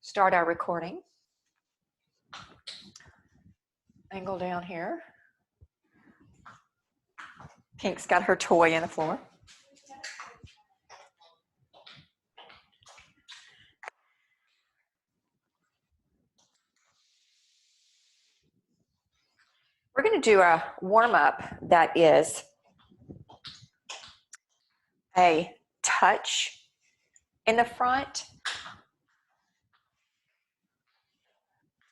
start our recording. Angle down here. Pink's got her toy in the floor. We're going to do a warm-up that is a touch in the front.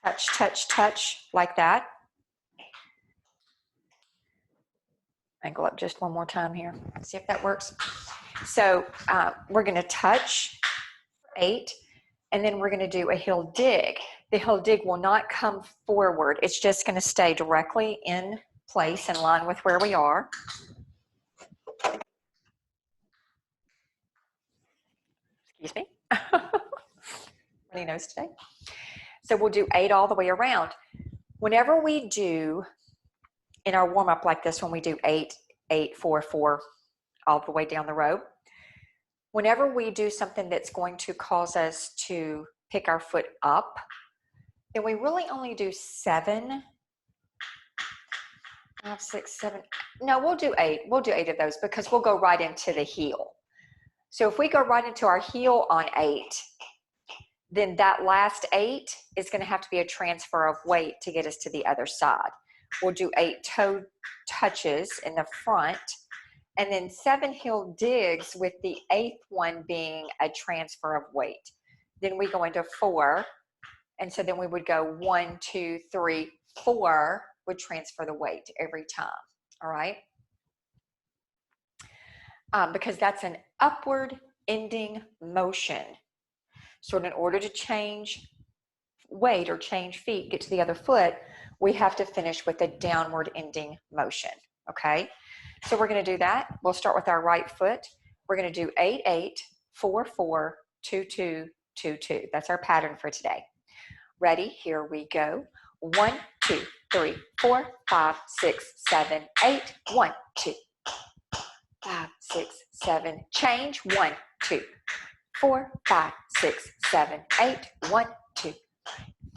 Touch, touch, touch, like that. Angle up just one more time here. See if that works. So we're going to touch 8, and then we're going to do a heel dig. The heel dig will not come forward. It's just going to stay directly in place, in line with where we are. Excuse me. Runny nose today. So we'll do 8 all the way around. Whenever we do in our warm-up like this, when we do 8, 8, 4, 4, all the way down the row, whenever we do something that's going to cause us to pick our foot up, then we really only do 7, 5, 6, 7. No, we'll do 8. We'll do 8 of those because we'll go right into the heel. So if we go right into our heel on 8, then that last 8 is going to have to be a transfer of weight to get us to the other side. We'll do 8 toe touches in the front, and then 7 heel digs, with the 8th one being a transfer of weight. Then we go into 4, and so then we would go 1, 2, 3, 4, would transfer the weight every time, all right? Because that's an upward ending motion. So in order to change weight or change feet, get to the other foot, we have to finish with a downward ending motion, okay? So we're going to do that. We'll start with our right foot. We're going to do 8, 8, 4, 4, 2, 2, 2, 2. That's our pattern for today. Ready? Here we go. 1, 2, 3, 4, 5, 6, 7, 8. 1, 2, 5, 6, 7. Change. 1, 2, 4, 5, 6, 7, 8. 1, 2,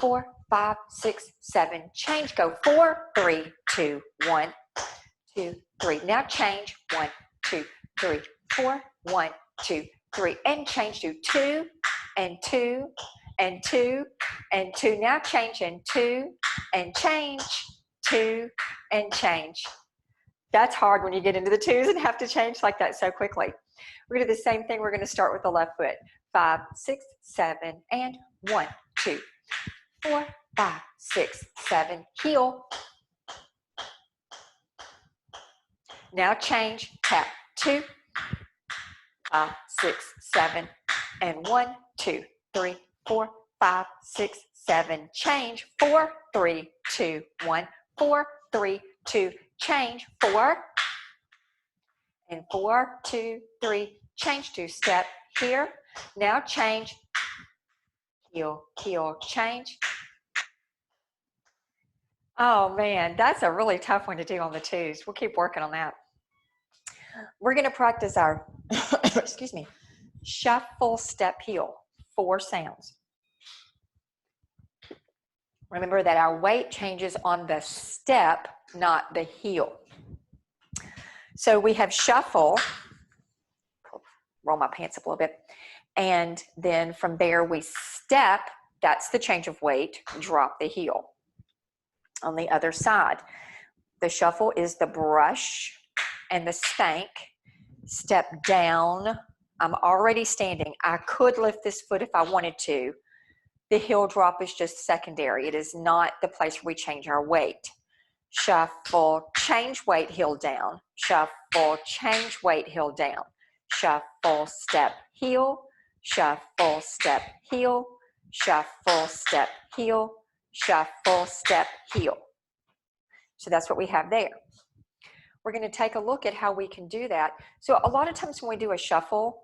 4, 5, 6, 7. Change. Go. 4, 3, 2, 1, 2, 3. Now change. 1, 2, 3, 4. 1, 2, 3. And change to 2 and 2 and 2 and 2. Now change in 2 and change, 2 and change. That's hard when you get into the 2s and have to change like that so quickly. We're going to do the same thing. We're going to start with the left foot. 5, 6, 7, and 1, 2, 4, 5, 6, 7. Heel. Now change. Tap. 2, 5, 6, 7, and 1, 2, 3, 4, 5, 6, 7. Change. 4, 3, 2, 1. 4, 3, 2. Change. 4 and 4, 2, 3. Change to step here. Now change. Heel, heel, change. Oh man, that's a really tough one to do on the 2s. We'll keep working on that. We're going to practice our, excuse me, shuffle, step, heel. 4 sounds. Remember that our weight changes on the step, not the heel. So we have shuffle, roll my pants up a little bit, and then from there we step, that's the change of weight, drop the heel. On the other side, the shuffle is the brush and the spank, step down. I'm already standing. I could lift this foot if I wanted to. The heel drop is just secondary. It is not the place where we change our weight. Shuffle, change weight, heel down. Shuffle, change weight, heel down. Shuffle, step, heel. Shuffle, step, heel. Shuffle, step, heel. Shuffle, step, heel. So that's what we have there. We're going to take a look at how we can do that. So a lot of times when we do a shuffle,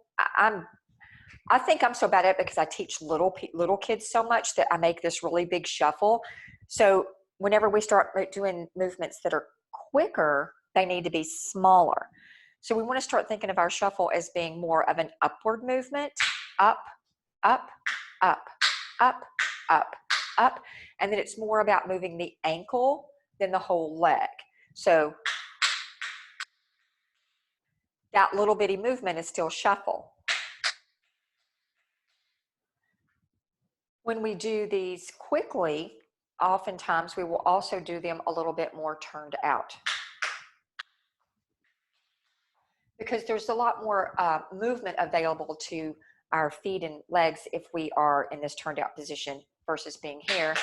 I think I'm so bad at it because I teach little kids so much that I make this really big shuffle. So whenever we start doing movements that are quicker, they need to be smaller. So we want to start thinking of our shuffle as being more of an upward movement. Up, up, up, up, up, up. And then it's more about moving the ankle than the whole leg. So that little bitty movement is still shuffle. When we do these quickly, oftentimes we will also do them a little bit more turned out, because there's a lot more movement available to our feet and legs if we are in this turned out position versus being here.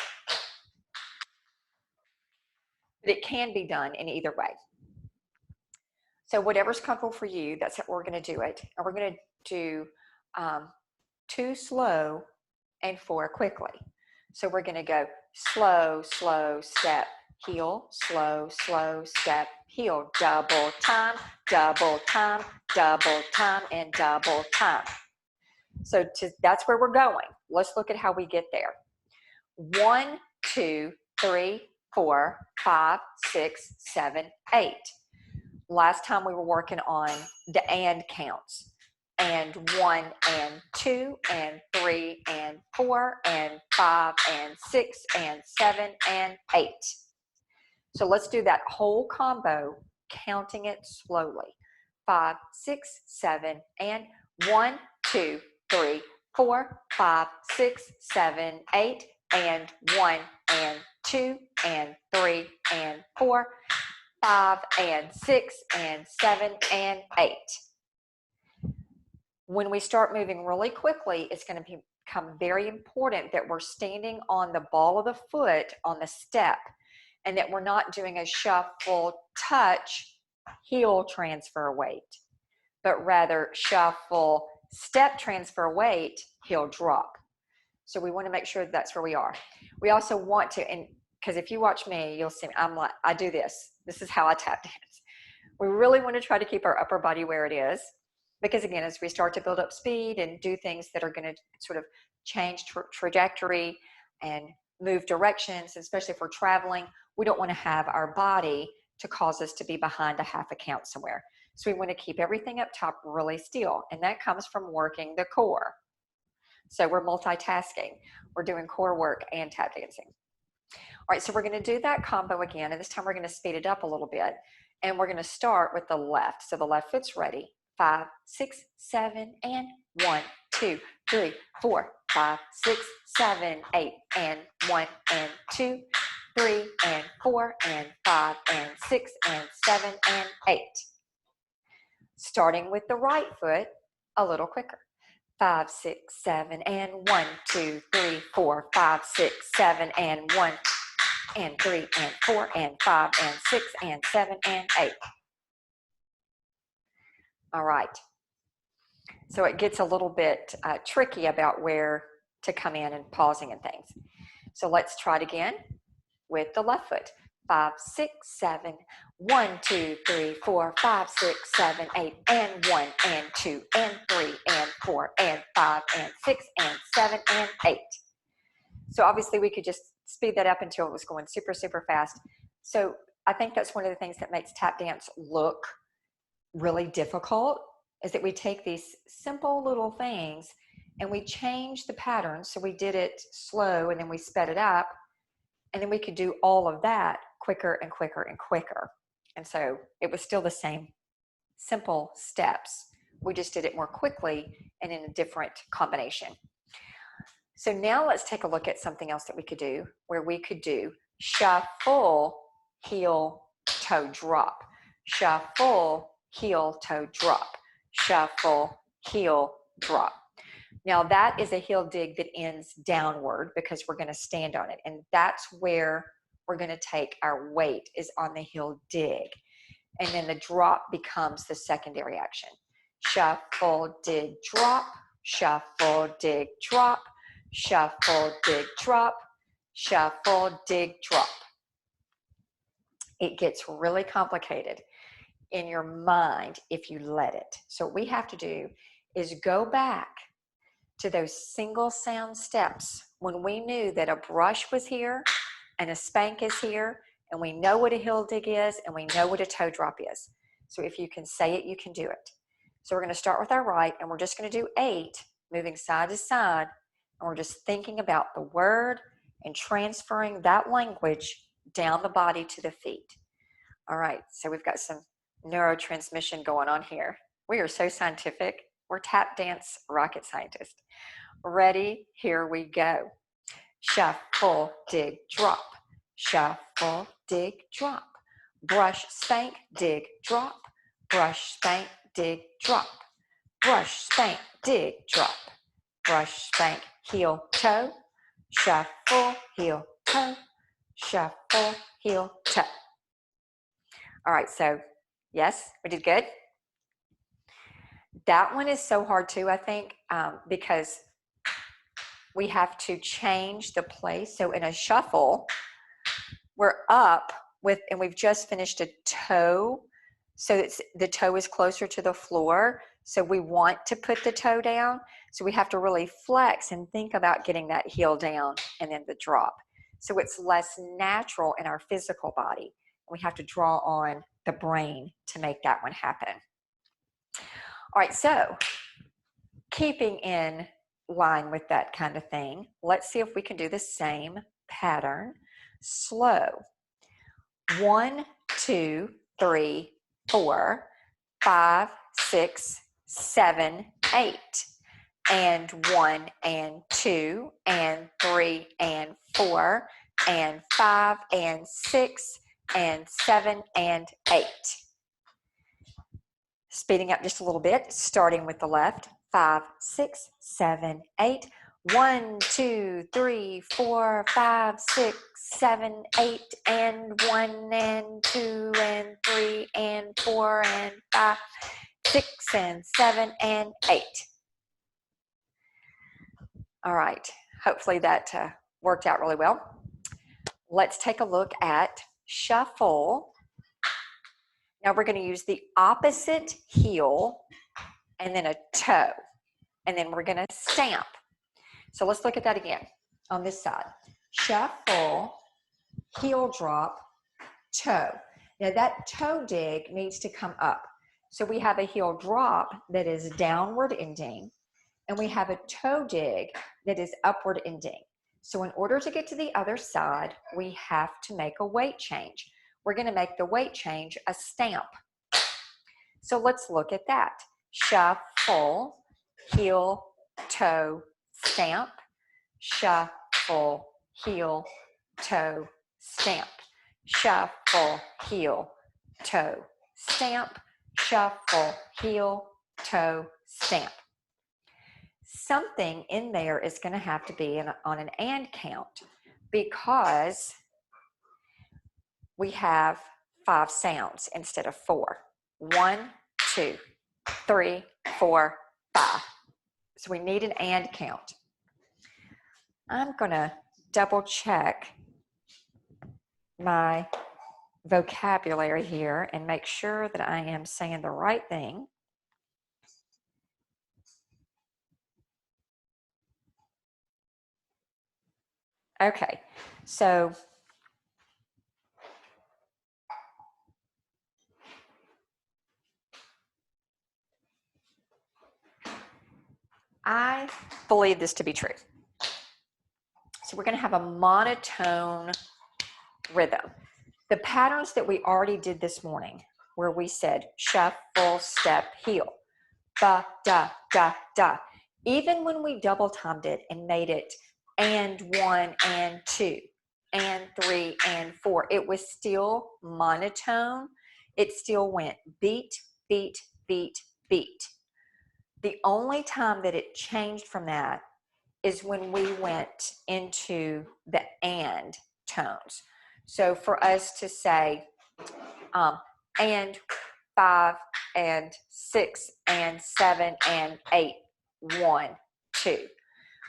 But it can be done in either way. So whatever's comfortable for you, that's how we're going to do it. And we're going to do 2 slow and 4 quickly. So we're going to go slow, slow, step, heel, slow, slow, step, heel, double time, double time, double time, and double time. So that's where we're going. Let's look at how we get there. 1, 2, 3, 4, 5, 6, 7, 8. Last time we were working on the and counts. And 1 and 2 and 3 and 4 and 5 and 6 and 7 and 8. So let's do that whole combo, counting it slowly. 5, 6, 7, and 1, 2, 3, 4, 5, 6, 7, 8, and 1 and 2 and 3 and 4, 5 and 6 and 7 and 8. When we start moving really quickly, it's going to become very important that we're standing on the ball of the foot on the step, and that we're not doing a shuffle, touch, heel transfer weight, but rather shuffle, step transfer weight, heel drop. So we want to make sure that's where we are. We also want to, and because if you watch me, you'll see I do this. This is how I tap dance. We really want to try to keep our upper body where it is. Because again, as we start to build up speed and do things that are going to sort of change trajectory and move directions, especially if we're traveling, we don't want to have our body to cause us to be behind a half a count somewhere. So we want to keep everything up top really still. And that comes from working the core. So we're multitasking. We're doing core work and tap dancing. All right, so we're going to do that combo again. And this time we're going to speed it up a little bit. And we're going to start with the left. So the left foot's ready. 5, 6, 7, and 1, 2, 3, 4, 5, 6, 7, 8, and 1, and 2, 3, and 4, and 5, and 6, and 7, and 8. Starting with the right foot, a little quicker. 5, 6, 7, and 1, 2, 3, 4, 5, 6, 7, and 1, and 3, and 4, and 5, and 6, and 7, and 8. All right. So it gets a little bit tricky about where to come in and pausing and things. So let's try it again with the left foot. 5, 6, 7, 1, 2, 3, 4, 5, 6, 7, 8, and 1, and 2, and 3, and 4, and 5, and 6, and 7, and 8. So obviously we could just speed that up until it was going super, super fast. So I think that's one of the things that makes tap dance look really difficult, is that we take these simple little things and we change the pattern. So we did it slow and then we sped it up, and then we could do all of that quicker and quicker and quicker. And so it was still the same simple steps. We just did it more quickly and in a different combination. So now let's take a look at something else that we could do, where we could do shuffle, heel, toe drop, shuffle, heel, toe drop, shuffle, heel, drop. Now that is a heel dig that ends downward because we're going to stand on it. And that's where we're going to take our weight, is on the heel dig. And then the drop becomes the secondary action. Shuffle, dig, drop, shuffle, dig, drop, shuffle, dig, drop, shuffle, dig, drop. It gets really complicated in your mind if you let it. So what we have to do is go back to those single sound steps when we knew that a brush was here and a spank is here, and we know what a heel dig is and we know what a toe drop is. So if you can say it, you can do it. So we're going to start with our right, and we're just going to do 8, moving side to side, And we're just thinking about the word and transferring that language down the body to the feet. All right, so we've got some neurotransmission going on here. We are so scientific. We're tap dance rocket scientists. Ready? Here we go. Shuffle, dig, drop. Shuffle, dig, drop. Brush, spank, dig, drop. Brush, spank, dig, drop. Brush, spank, dig, drop. Brush, spank, heel, toe. Shuffle, heel, toe. Shuffle, heel, toe. All right, so yes, we did good. That one is so hard too, I think, because we have to change the place. So in a shuffle, we're up with, and we've just finished a toe. So it's, the toe is closer to the floor. So we want to put the toe down. So we have to really flex and think about getting that heel down and then the drop. So it's less natural in our physical body. We have to draw on the brain to make that one happen. All right, so keeping in line with that kind of thing, let's see if we can do the same pattern slow. 1, 2, 3, 4, 5, 6, 7, 8. And 1 and 2 and 3 and 4 and 5 and 6 and 7 and 8. Speeding up just a little bit, starting with the left. 5, 6, 7, 8. 1, 2, 3, 4, 5, 6, 7, 8, and 1 and 2 and 3 and 4 and 5, 6 and 7 and 8. All right, hopefully that worked out really well. Let's take a look at shuffle. Now we're going to use the opposite heel and then a toe, and then we're going to stamp. So let's look at that again on this side. Shuffle, heel drop, toe. Now that toe dig needs to come up. So we have a heel drop that is downward ending, and we have a toe dig that is upward ending. So in order to get to the other side, we have to make a weight change. We're going to make the weight change a stamp. So let's look at that. Shuffle, heel, toe, stamp. Shuffle, heel, toe, stamp. Shuffle, heel, toe, stamp. Shuffle, heel, toe, stamp. Something in there is going to have to be on an and count because we have 5 sounds instead of 4. 1, 2, 3, 4, 5. So we need an and count. I'm going to double check my vocabulary here and make sure that I am saying the right thing. Okay, so I believe this to be true. So we're going to have a monotone rhythm. The patterns that we already did this morning, where we said shuffle, step, heel, ba, da, da, da. Even when we double timed it and made it and 1 and 2 and 3 and 4, it was still monotone. It still went beat, beat, beat, beat. The only time that it changed from that is when we went into the and tones. So for us to say and 5 and 6 and 7 and 8, 1, 2.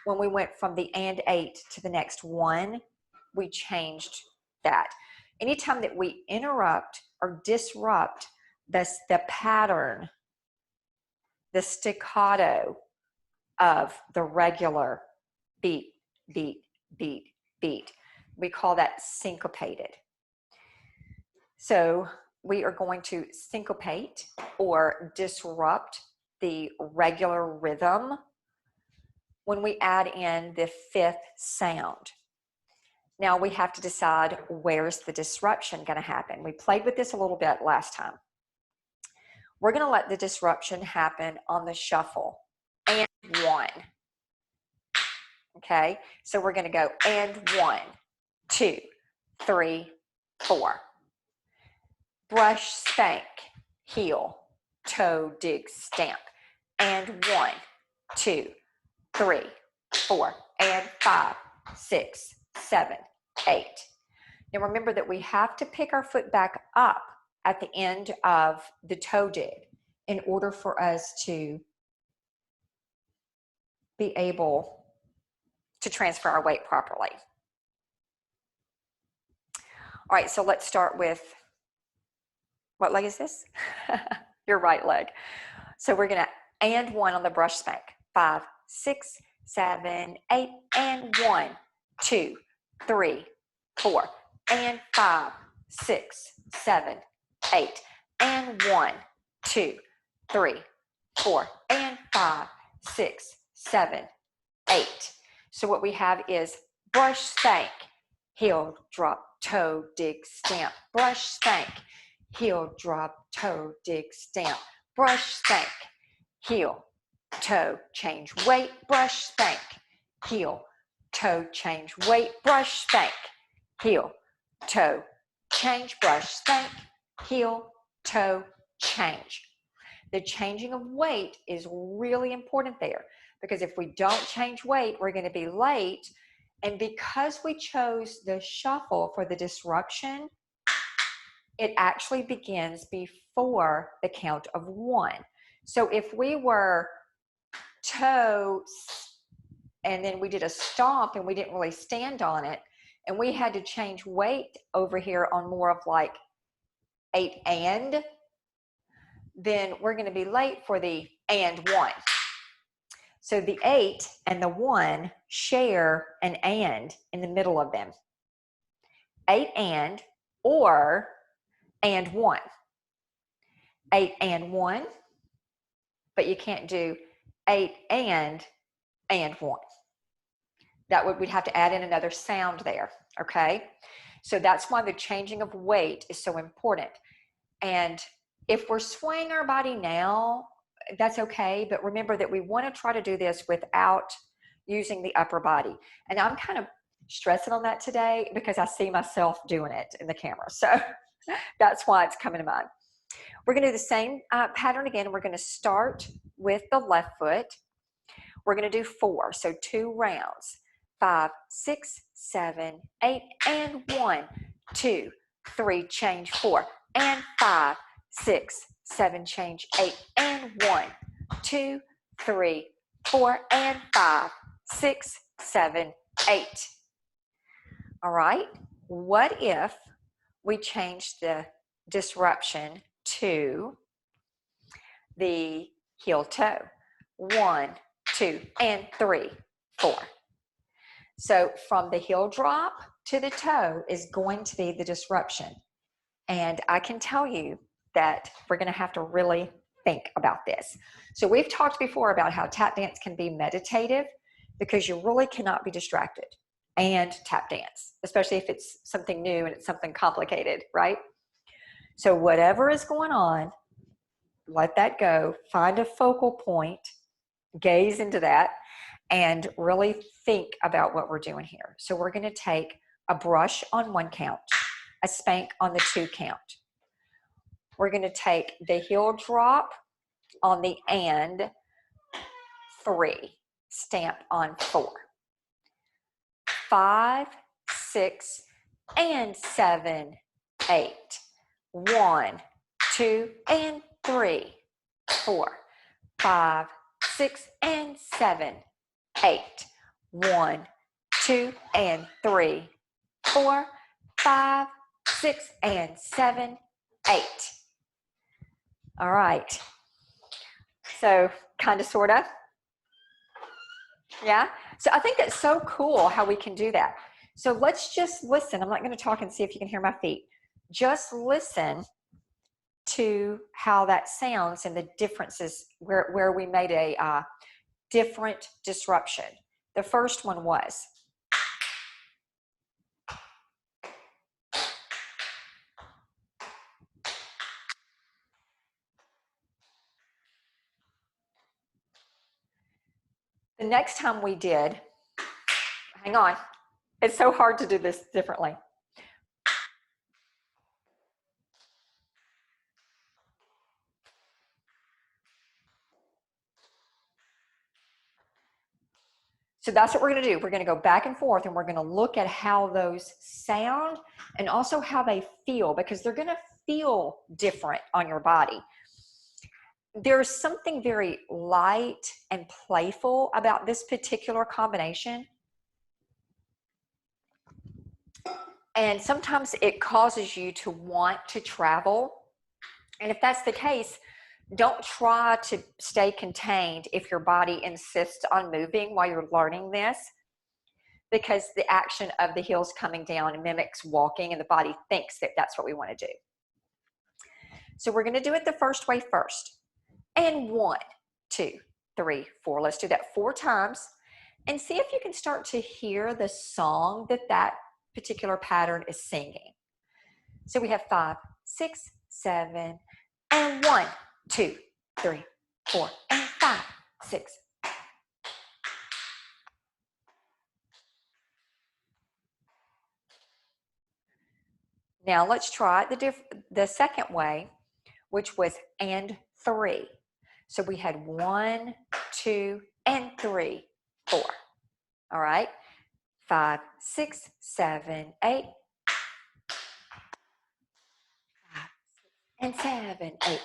When we went from the and 8 to the next one, we changed that. Anytime that we interrupt or disrupt the pattern, the staccato of the regular beat, beat, beat, beat, we call that syncopated. So we are going to syncopate or disrupt the regular rhythm when we add in the fifth sound. Now we have to decide where's the disruption going to happen. We played with this a little bit last time. We're going to let the disruption happen on the shuffle. And 1. Okay, so we're going to go and 1, 2, 3, 4. Brush, spank, heel, toe, dig, stamp. And 1, 2, 3, 4, and 5, 6, 7, 8. Now remember that we have to pick our foot back up at the end of the toe dig in order for us to be able to transfer our weight properly. All right, so let's start with, what leg is this? Your right leg. So we're gonna and 1 on the brush spank. 5, 6, 7, 8, and 1, 2, 3, 4, and 5, 6, 7, 8, and 1, 2, 3, 4, and 5, 6, 7, 8. So what we have is brush, spank, heel, drop, toe, dig, stamp. Brush, spank, heel, drop, toe, dig, stamp. Brush, spank, heel, toe, change weight, brush, spank, heel, toe, change weight, brush, spank, heel, toe, change, brush, spank, heel, toe, change. The changing of weight is really important there, because if we don't change weight, we're going to be late. And because we chose the shuffle for the disruption, it actually begins before the count of 1. So if we were toe and then we did a stomp and we didn't really stand on it, and we had to change weight over here on more of like 8 and, then we're going to be late for the and 1. So the 8 and the 1 share an and in the middle of them. 8 and, or and 1. 8 and 1, but you can't do 8 and 1. We'd have to add in another sound there, okay? So that's why the changing of weight is so important. And if we're swaying our body now, that's okay, but remember that we want to try to do this without using the upper body. And I'm kind of stressing on that today because I see myself doing it in the camera. So that's why it's coming to mind. We're going to do the same pattern again. We're going to start with the left foot. We're going to do 4, so 2 rounds. 5, 6, 7, 8, and 1, 2, 3, change 4, and 5, 6, 7, change 8, and 1, 2, 3, 4, and 5, 6, 7, 8. All right, what if we change the disruption to the heel toe? 1, 2, and 3, 4. So from the heel drop to the toe is going to be the disruption. And I can tell you that we're going to have to really think about this. So we've talked before about how tap dance can be meditative because you really cannot be distracted and tap dance, especially if it's something new and it's something complicated, right? So whatever is going on, let that go, find a focal point, gaze into that, and really think about what we're doing here. So we're going to take a brush on 1 count, a spank on the 2 count. We're going to take the heel drop on the and 3, stamp on 4. 5, 6, and 7, 8. 1, 2, and 3, 4, 5, 6, and 7, 8. 1, 2, and 3, 4, 5, 6, and 7, 8. All right. So kind of, sort of. Yeah. So I think that's so cool how we can do that. So let's just listen. I'm not going to talk and see if you can hear my feet. Just listen to how that sounds and the differences where we made a different disruption. The first one was the next time we did, hang on, it's so hard to do this differently. So that's what we're going to do. We're going to go back and forth, and we're going to look at how those sound and also how they feel, because they're going to feel different on your body. There's something very light and playful about this particular combination. And sometimes it causes you to want to travel. And if that's the case, don't try to stay contained if your body insists on moving while you're learning this, because the action of the heels coming down mimics walking, and the body thinks that that's what we want to do. So we're going to do it the first way first. And 1, 2, 3, 4. Let's do that 4 times and see if you can start to hear the song that that particular pattern is singing. So we have 5, 6, 7, and 1, 2, 3, 4, and 5, 6. Now let's try the second way, which was and 3. So we had 1, 2, and 3, 4. All right. 5, 6, 7, 8. 5, 6, and 7, 8.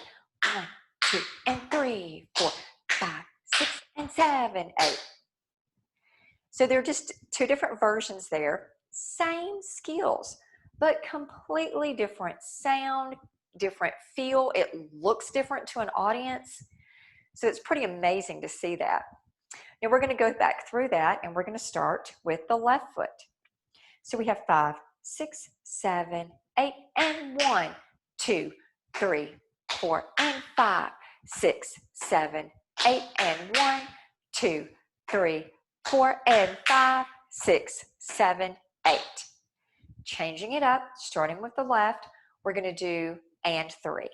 1, 2, and 3, 4, 5, 6, and 7, 8. So they're just 2 different versions there. Same skills, but completely different sound, different feel. It looks different to an audience. So it's pretty amazing to see that. Now we're going to go back through that, and we're going to start with the left foot. So we have 5, 6, 7, 8, and 1, 2, 3, 4, and 5, 6, 7, 8, and 1, 2, 3, 4, and 5, 6, 7, 8. Changing it up, starting with the left, we're going to do and 3.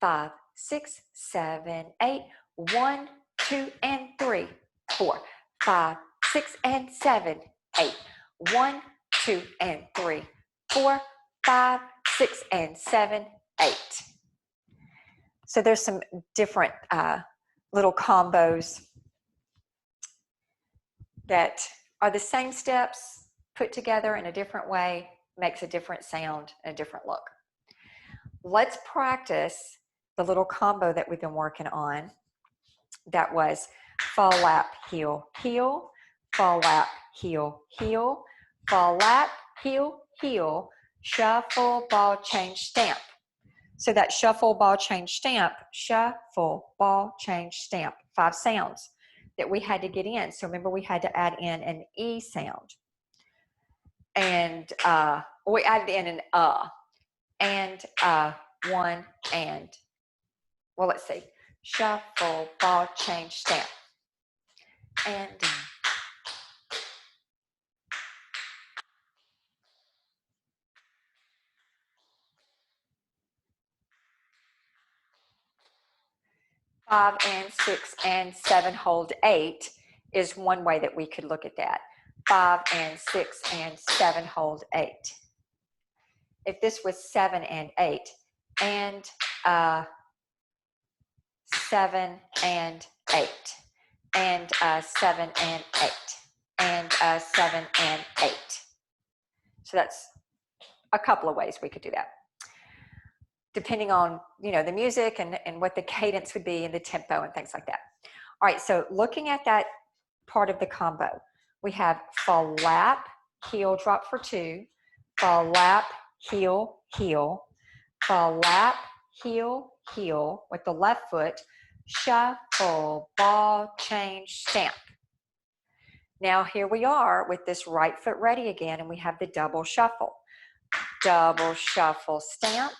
5, 6, 7, 8, 1, 2, and 3, 4, 5, 6, and 7, 8, 1, 2, and 3, 4, 5, 6, and 7, 8. So there's some different little combos that are the same steps put together in a different way, makes a different sound and a different look. Let's practice the little combo that we've been working on. That was fall, lap, heel, heel, fall, lap, heel, heel, fall, lap, heel, heel, shuffle, ball, change, stamp. So that shuffle, ball, change, stamp, shuffle, ball, change, stamp, 5 sounds that we had to get in. So remember, we had to add in an E sound. And we added in an and 1 and, well, let's see, shuffle, ball, change, stamp. And 5 and 6 and 7 hold 8 is one way that we could look at that. 5 and 6 and 7 hold 8. If this was 7 and 8 and 7 and 8 and 7 and 8 and 7 and 8. So that's a couple of ways we could do that, depending on, you know, the music and what the cadence would be and the tempo and things like that. All right, so looking at that part of the combo, we have fall, lap, heel, drop for 2, fall, lap, heel, heel, fall, lap, heel, heel with the left foot, shuffle, ball, change, stamp. Now here we are with this right foot ready again, and we have the double shuffle. Double shuffle, stamp,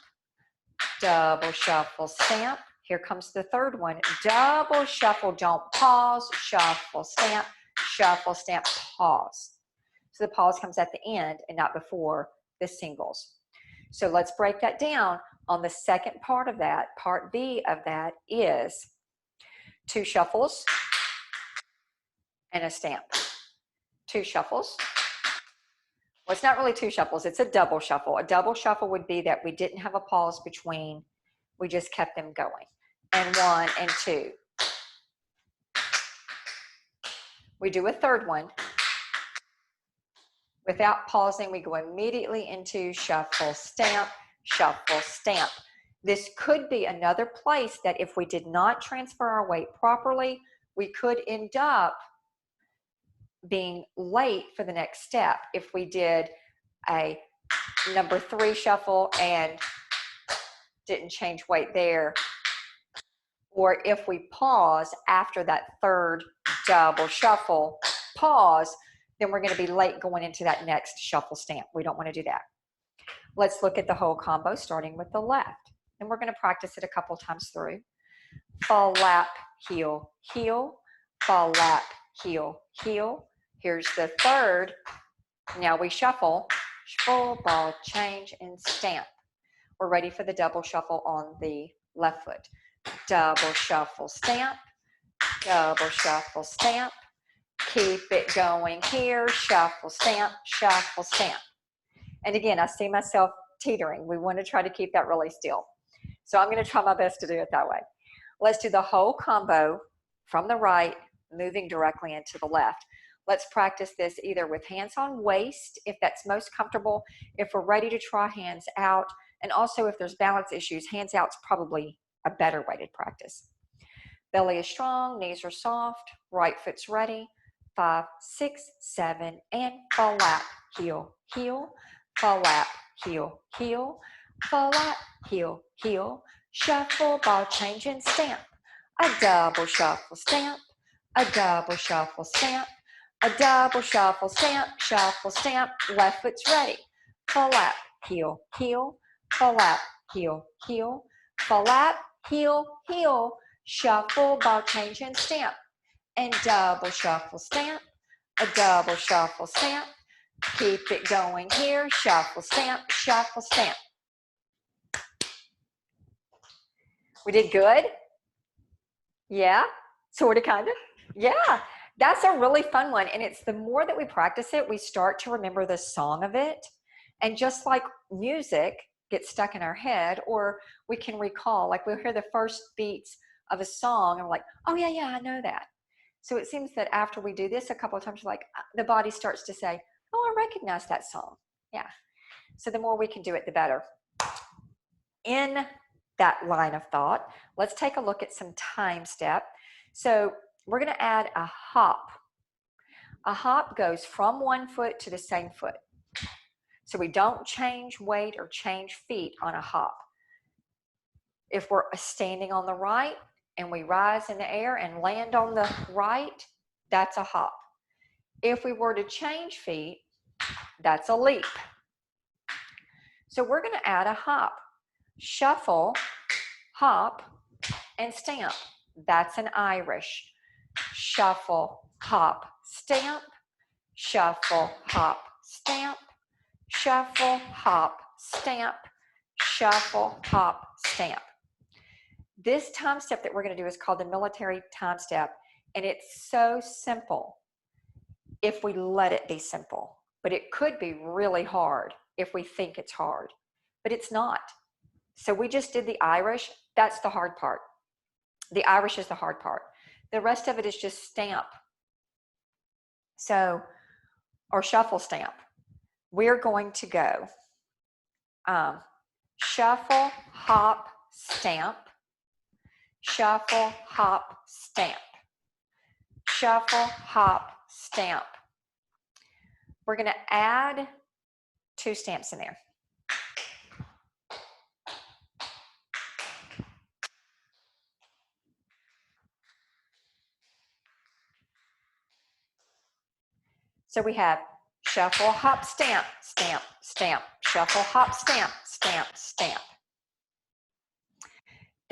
double shuffle, stamp, Here comes the third one. Double shuffle, don't pause, shuffle, stamp, pause. So the pause comes at the end and not before the singles. So let's break that down. On the second part of that, part B of that is 2 shuffles and a stamp. 2 shuffles. Well, it's not really 2 shuffles, it's a double shuffle. A double shuffle would be that we didn't have a pause between, we just kept them going. And 1 and 2. We do a third one. Without pausing, we go immediately into shuffle, stamp, shuffle, stamp. This could be another place that if we did not transfer our weight properly, we could end up being late for the next step if we did a number 3 shuffle and didn't change weight there, or if we pause after that third double shuffle pause, then we're going to be late going into that next shuffle stamp. We don't want to do that. Let's look at the whole combo starting with the left, and we're going to practice it a couple times through. Fall, lap, heel, heel, fall, lap, heel, heel. Here's the third. Now we shuffle, full ball, change, and stamp. We're ready for the double shuffle on the left foot. Double shuffle, stamp, double shuffle, stamp. Keep it going here, shuffle, stamp, shuffle, stamp. And again, I see myself teetering. We want to try to keep that really still. So I'm going to try my best to do it that way. Let's do the whole combo from the right, moving directly into the left. Let's practice this either with hands on waist, if that's most comfortable, if we're ready to try hands out, and also if there's balance issues, hands out's probably a better way to practice. Belly is strong, knees are soft, right foot's ready. 5, 6, 7, and fall lap, heel, heel, fall lap, heel, heel, fall lap, heel, heel, shuffle, ball change, and stamp. A double shuffle, stamp, a double shuffle, stamp, a double shuffle, stamp, left foot's ready. Fall lap, heel, heel, fall lap, heel, heel, fall lap, heel, heel, shuffle, ball change, and stamp. And double shuffle, stamp, a double shuffle, stamp. Keep it going here, shuffle, stamp, shuffle, stamp. We did good? Yeah, sort of, kind of. Yeah, that's a really fun one. And it's the more that we practice it, we start to remember the song of it. And just like music gets stuck in our head, or we can recall, like we'll hear the first beats of a song and we're like, oh yeah, I know that. So it seems that after we do this a couple of times, like the body starts to say, oh, I recognize that song. Yeah. So the more we can do it, the better. In that line of thought, let's take a look at some time step. So we're going to add a hop. A hop goes from one foot to the same foot. So we don't change weight or change feet on a hop. If we're standing on the right and we rise in the air and land on the right, that's a hop. If we were to change feet, that's a leap. So we're going to add a hop. Shuffle, hop, and stamp. That's an Irish. Shuffle, hop, stamp. Shuffle, hop, stamp. Shuffle, hop, stamp. Shuffle, hop, stamp. This time step that we're going to do is called the military time step, and it's so simple if we let it be simple, but it could be really hard if we think it's hard, but it's not. So we just did the Irish. That's the hard part. The Irish is the hard part. The rest of it is just stamp. So, or shuffle, stamp. We're going to go shuffle, hop, stamp. Shuffle, hop, stamp. Shuffle, hop, stamp. We're going to add 2 stamps in there. So we have shuffle, hop, stamp, stamp, stamp. Shuffle, hop, stamp, stamp, stamp.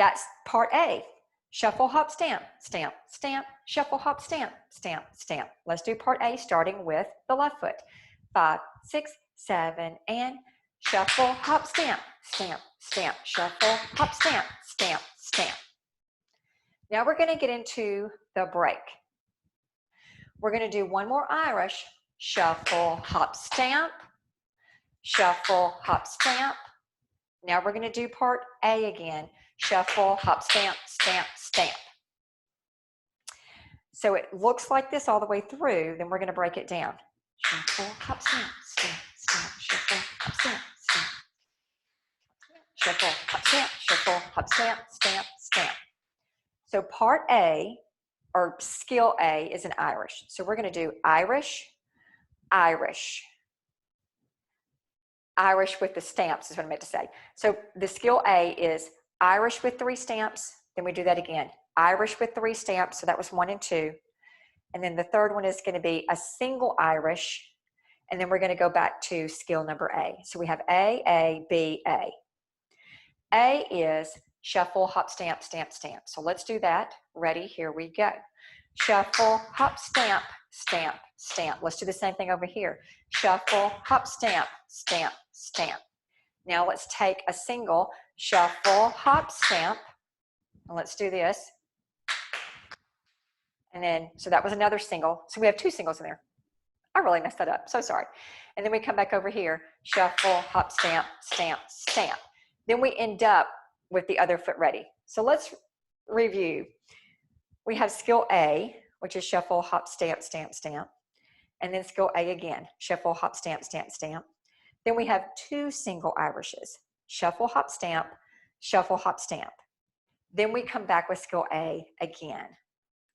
That's part A. Shuffle, hop, stamp, stamp, stamp, shuffle, hop, stamp, stamp, stamp. Let's do part A starting with the left foot. 5, 6, 7, and shuffle, hop, stamp, stamp, stamp, shuffle, hop, stamp, stamp, stamp. Now we're going to get into the break. We're going to do one more Irish. Shuffle, hop, stamp, shuffle, hop, stamp. Now we're going to do part A again. Shuffle, hop, stamp, stamp, stamp. So it looks like this all the way through, then we're going to break it down. Shuffle, hop, stamp, stamp, stamp, shuffle, hop, stamp, stamp. Shuffle, hop, stamp, shuffle, hop, stamp, stamp, stamp. So part A, or skill A, is an Irish. So we're going to do Irish, Irish. Irish with the stamps is what I meant to say. So the skill A is Irish with 3 stamps. Then we do that again. Irish with 3 stamps. So that was 1 and 2. And then the third one is going to be a single Irish. And then we're going to go back to skill number A. So we have A, B, A. A is shuffle, hop, stamp, stamp, stamp. So let's do that. Ready? Here we go. Shuffle, hop, stamp, stamp, stamp. Let's do the same thing over here. Shuffle, hop, stamp, stamp, stamp. Now let's take a single, shuffle, hop, stamp. And let's do this. And then, so that was another single. So we have 2 singles in there. I really messed that up. So sorry. And then we come back over here. Shuffle, hop, stamp, stamp, stamp. Then we end up with the other foot ready. So let's review. We have skill A, which is shuffle, hop, stamp, stamp, stamp. And then skill A again. Shuffle, hop, stamp, stamp, stamp. Then we have 2 single Irishes. Shuffle, hop, stamp, shuffle, hop, stamp. Then we come back with skill A again.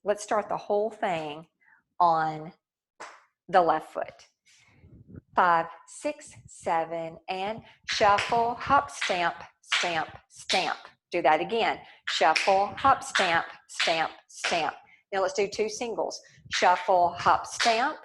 Let's start the whole thing on the left foot. 5, 6, 7, and shuffle, hop, stamp, stamp, stamp. Do that again. Shuffle, hop, stamp, stamp, stamp. Now let's do 2 singles. Shuffle, hop, stamp,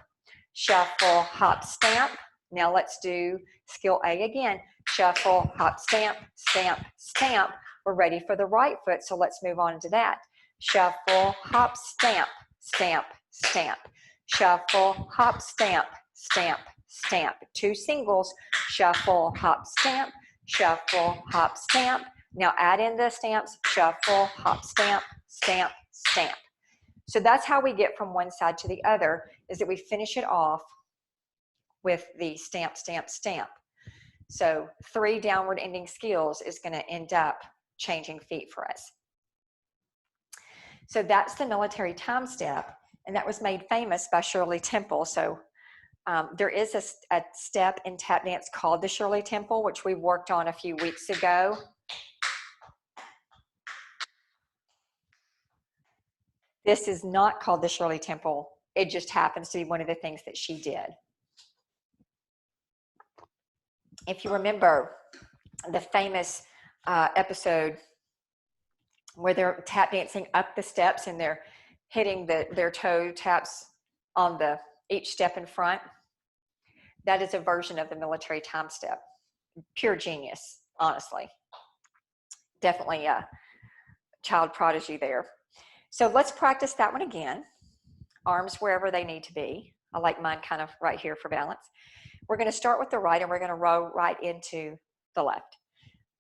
shuffle, hop, stamp. Now let's do skill A again. Shuffle, hop, stamp, stamp, stamp. We're ready for the right foot, so let's move on to that. Shuffle, hop, stamp, stamp, stamp. Shuffle, hop, stamp, stamp, stamp. 2 singles. Shuffle, hop, stamp, shuffle, hop, stamp. Now add in the stamps. Shuffle, hop, stamp, stamp, stamp. So that's how we get from one side to the other, is that we finish it off with the stamp, stamp, stamp. So 3 downward ending skills is going to end up changing feet for us. So that's the military time step, and that was made famous by Shirley Temple. So there is a step in tap dance called the Shirley Temple, which we worked on a few weeks ago. This is not called the Shirley Temple. It just happens to be one of the things that she did. If you remember the famous episode where they're tap dancing up the steps and they're hitting their toe taps on each step in front, that is a version of the military time step. Pure genius, honestly. Definitely a child prodigy there. So let's practice that one again. Arms wherever they need to be. I like mine kind of right here for balance. We're going to start with the right, and we're going to roll right into the left.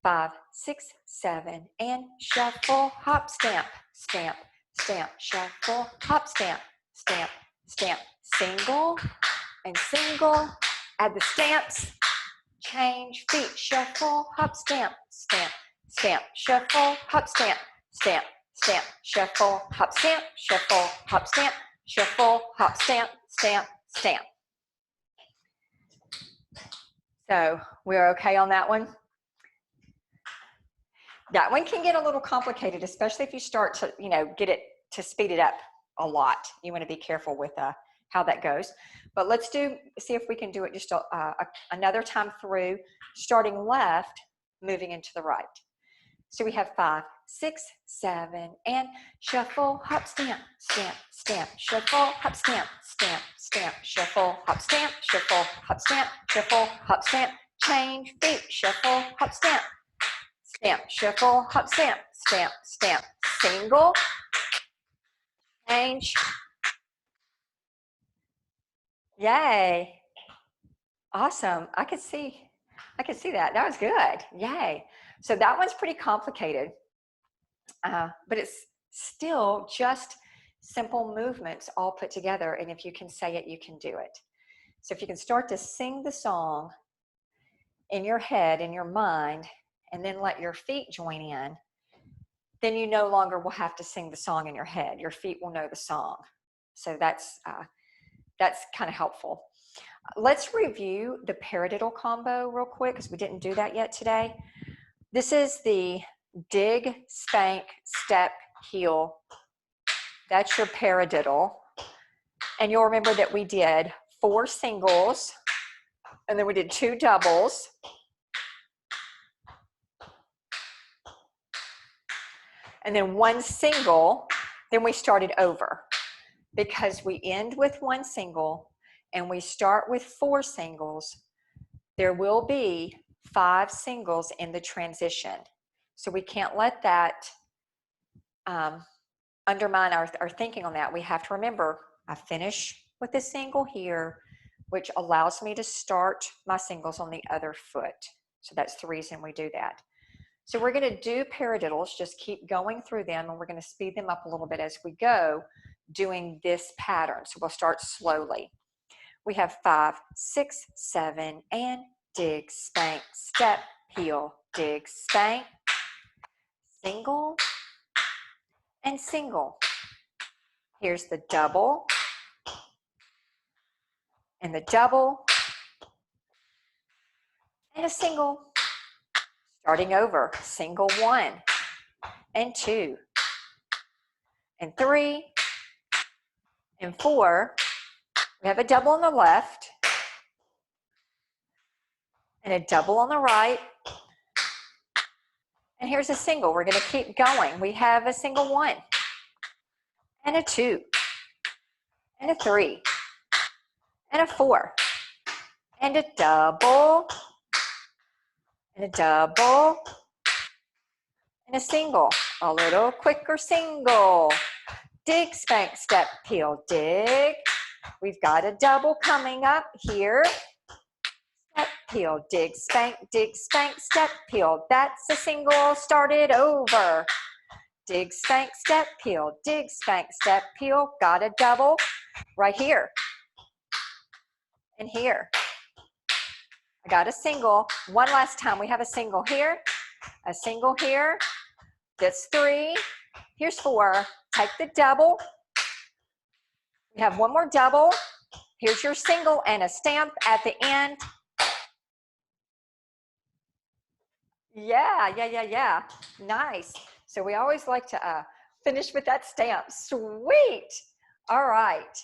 5, 6, 7, and shuffle, hop, stamp, stamp, stamp, shuffle, hop, stamp, stamp, stamp, single and single. Add the stamps, change feet, shuffle, hop, stamp, stamp, stamp, shuffle, hop, stamp, stamp, stamp, shuffle, hop, stamp, shuffle, hop, stamp, shuffle, hop, stamp, stamp, stamp. So we're okay on that one? That one can get a little complicated, especially if you start to, get it to speed it up a lot. You want to be careful with how that goes. But let's see if we can do it just another time through, starting left, moving into the right. So we have 5, 6, 7, and shuffle, hop, stamp, stamp, stamp, shuffle, hop, stamp, stamp, stamp, shuffle, hop, stamp, shuffle, hop, stamp, shuffle, hop, stamp, change feet, shuffle, hop, stamp, stamp, shuffle, hop, stamp, stamp, stamp. Single, change. Yay. Awesome. I could see that. That was good. Yay. So that one's pretty complicated, but it's still just simple movements all put together. And if you can say it, you can do it. So if you can start to sing the song in your head, in your mind, and then let your feet join in, then you no longer will have to sing the song in your head. Your feet will know the song. So that's kind of helpful. Let's review the paradiddle combo real quick because we didn't do that yet today. This is the dig, spank, step, heel. That's your paradiddle. And you'll remember that we did 4 singles, and then we did 2 doubles. And then 1 single, then we started over. Because we end with 1 single and we start with 4 singles, there will be 5 singles in the transition. So we can't let that undermine our thinking on that. We have to remember, I finish with a single here, which allows me to start my singles on the other foot. So that's the reason we do that. So we're going to do paradiddles, just keep going through them, and we're going to speed them up a little bit as we go, doing this pattern. So we'll start slowly. We have 5, 6, 7, and dig, spank, step, heel, dig, spank, single, and single. Here's the double, and the double, and a single. Starting over, single 1, and 2, and 3, and 4. We have a double on the left, and a double on the right, and here's a single. We're going to keep going. We have a single 1, and a 2, and a 3, and a 4, and a double, and a double, and a single. A little quicker single. Dig, spank, step, heel, dig. We've got a double coming up here. Step, heel, dig, spank, step, heel. That's a single started over. Dig, spank, step, heel, dig, spank, step, heel. Got a double right here and here. I got a single. One last time. We have a single here, a single here. That's 3. Here's 4. Take the double. We have 1 more double. Here's your single and a stamp at the end. Yeah. Nice. So we always like to finish with that stamp. Sweet. All right.